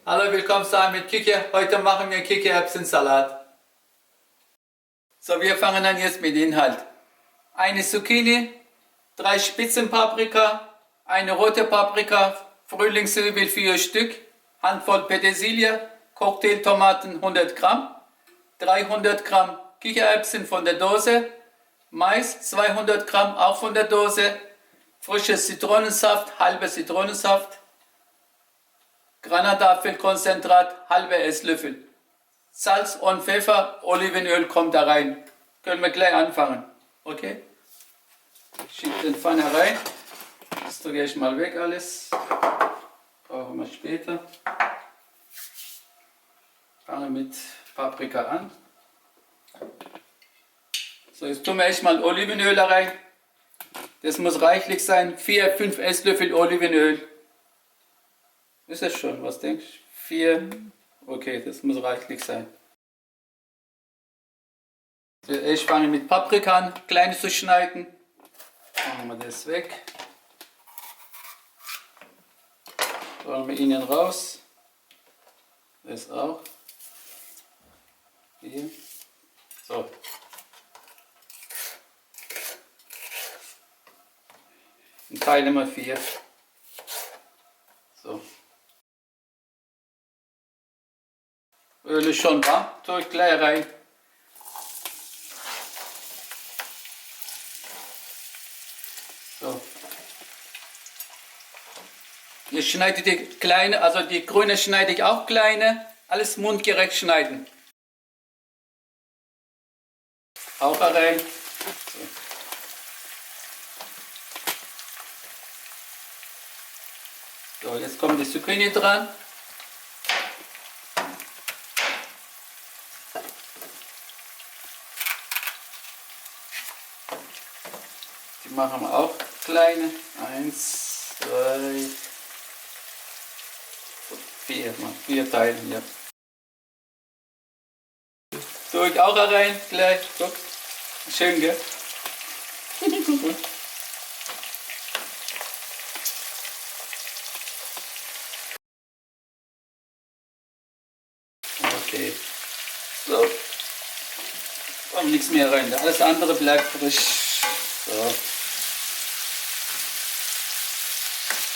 Hallo, willkommen zu mit Küche. Heute machen wir Kichererbsensalat. So, wir fangen an jetzt mit Inhalt. Eine Zucchini, 3 Spitzenpaprika, eine rote Paprika, Frühlingszwiebel 4 Stück, Handvoll Petersilie, Cocktailtomaten 100 Gramm, 300 Gramm Kichererbsen von der Dose, Mais 200 Gramm auch von der Dose, frisches Zitronensaft, halbe Zitronensaft, Granatapfelkonzentrat, halbe Esslöffel. Salz und Pfeffer, Olivenöl kommt da rein. Können wir gleich anfangen. Okay? Ich schiebe den Pfanne rein. Das drücke ich mal weg alles. Brauchen wir später. Fange mit Paprika an. So, jetzt tun wir erstmal Olivenöl da rein. Das muss reichlich sein. 4-5 Esslöffel Olivenöl. Ist es schon, was denkst du? 4. Okay, das muss reichlich sein. Ich fange mit Paprika an, klein zu schneiden. Machen wir das weg. Holen wir innen raus. Das auch. Hier. So. Und teilen wir 4. So. Öl ist schon warm, tue ich gleich rein. So. Ich schneide die kleine, also die grüne schneide ich auch kleine, alles mundgerecht schneiden. Auch rein. So, jetzt kommt die Zucchini dran. Die machen wir auch kleine. 1, 2, 4. 4 Teilen, ja. Tue ich auch rein, gleich. Guck. Schön, gell? Okay. So. Kommt nichts mehr rein. Alles andere bleibt frisch. So.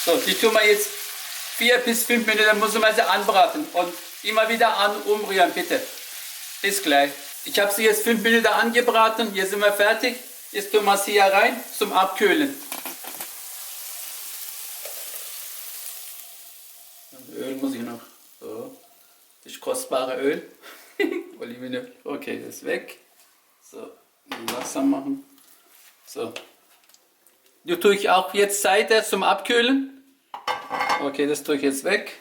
So, die tun wir jetzt 4 bis 5 Minuten, dann müssen wir sie anbraten. Und immer wieder umrühren, bitte. Bis gleich. Ich habe sie jetzt 5 Minuten angebraten. Jetzt sind wir fertig. Jetzt tun wir sie hier rein zum Abkühlen. Und Öl muss ich noch. So. Das kostbare Öl. Olivenöl. Okay, das ist weg. So, Wasser machen. So. Die tue ich auch jetzt Seite zum Abkühlen. Okay, das tue ich jetzt weg.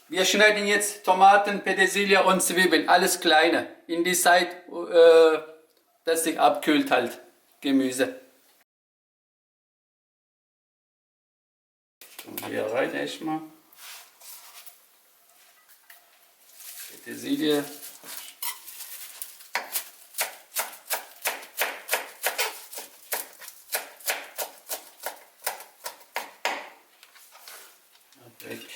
Wir schneiden jetzt Tomaten, Petersilie und Zwiebeln, alles kleine, in die Seite, dass sich abkühlt halt, Gemüse. Hier rein erstmal. Petersilie. Weg.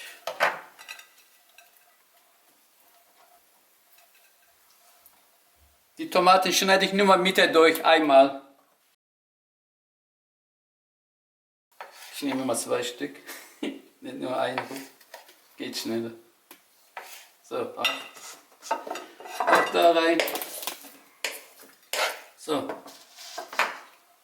Die Tomaten schneide ich nur mal Mitte durch, einmal. Ich nehme mal 2 Stück, nicht nur einen. Geht schneller. So, auch da rein. So.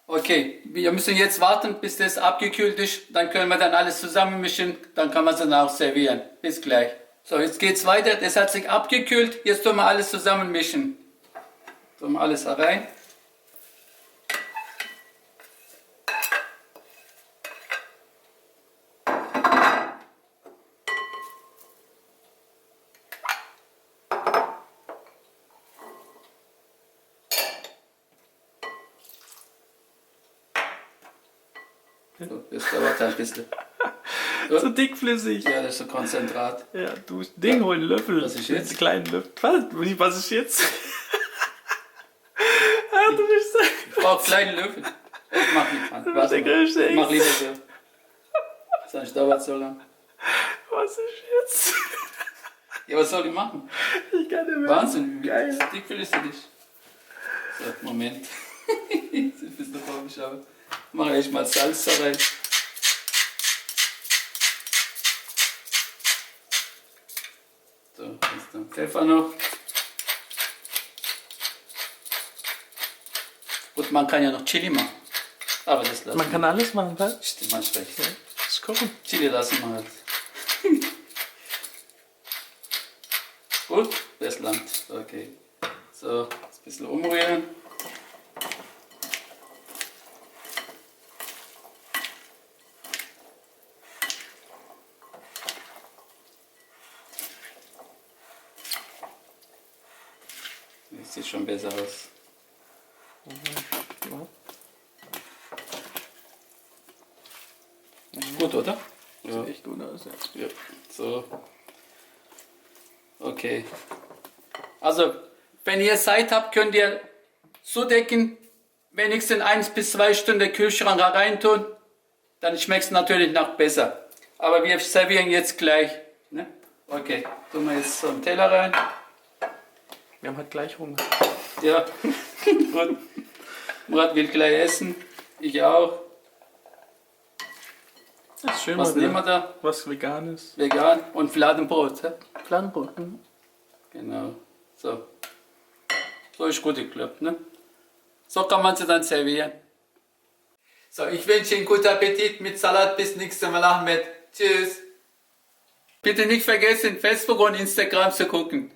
Okay, wir müssen jetzt warten, bis das abgekühlt ist. Dann können wir dann alles zusammenmischen. Dann kann man es dann auch servieren. Bis gleich. So, jetzt geht es weiter. Das hat sich abgekühlt. Jetzt tun wir alles zusammenmischen. Tun wir alles rein. So, das dauert ein bisschen. So dickflüssig. Ja, das ist so Konzentrat. Ja, du Ding, hol einen Löffel. Was ist jetzt? Einen kleinen Löffel. Was ist jetzt? Ah, du bist Ich brauche kleine Löffel. Ich mach nicht an. der größte Mach Ex. lieber so. Sonst dauert es so lang. Was Was ist jetzt? Ja, was soll ich machen? Ich kann nicht mehr. Wahnsinn, wie Geil. dick fühlst du dich? So, Moment. Jetzt ein bisschen vorbeschauen. Mache ich mal Salz da rein. So, jetzt dann Pfeffer noch. Und man kann ja noch Chili machen. Aber das lassen Man kann alles machen, was? Stimmt, man recht. Ja, das kochen. Chili lassen wir halt. Gut, das langt. Okay. So, jetzt ein bisschen umrühren. Das sieht schon besser aus. Ja. Gut, oder? Ja. Sieht echt gut aus jetzt. Ja. So. Okay. Also, wenn ihr Zeit habt, könnt ihr zudecken, wenigstens 1 bis 2 Stunden Kühlschrank reintun. Dann schmeckt es natürlich noch besser. Aber wir servieren jetzt gleich. Ne? Okay, tun wir jetzt so einen Teller rein. Wir haben halt gleich Hunger. Ja, gut. Murat will gleich essen. Ich auch. Das ist schön, Was mal nehmen wir wieder da? was Veganes. Vegan und Fladenbrot. Hä? Fladenbrot. Mhm. Genau. So. So ist gut geklappt, ne? So kann man sie dann servieren. So, ich wünsche Ihnen guten Appetit mit Salat. Bis nächstes Mal, Ahmed. Tschüss. Bitte nicht vergessen, Facebook und Instagram zu gucken.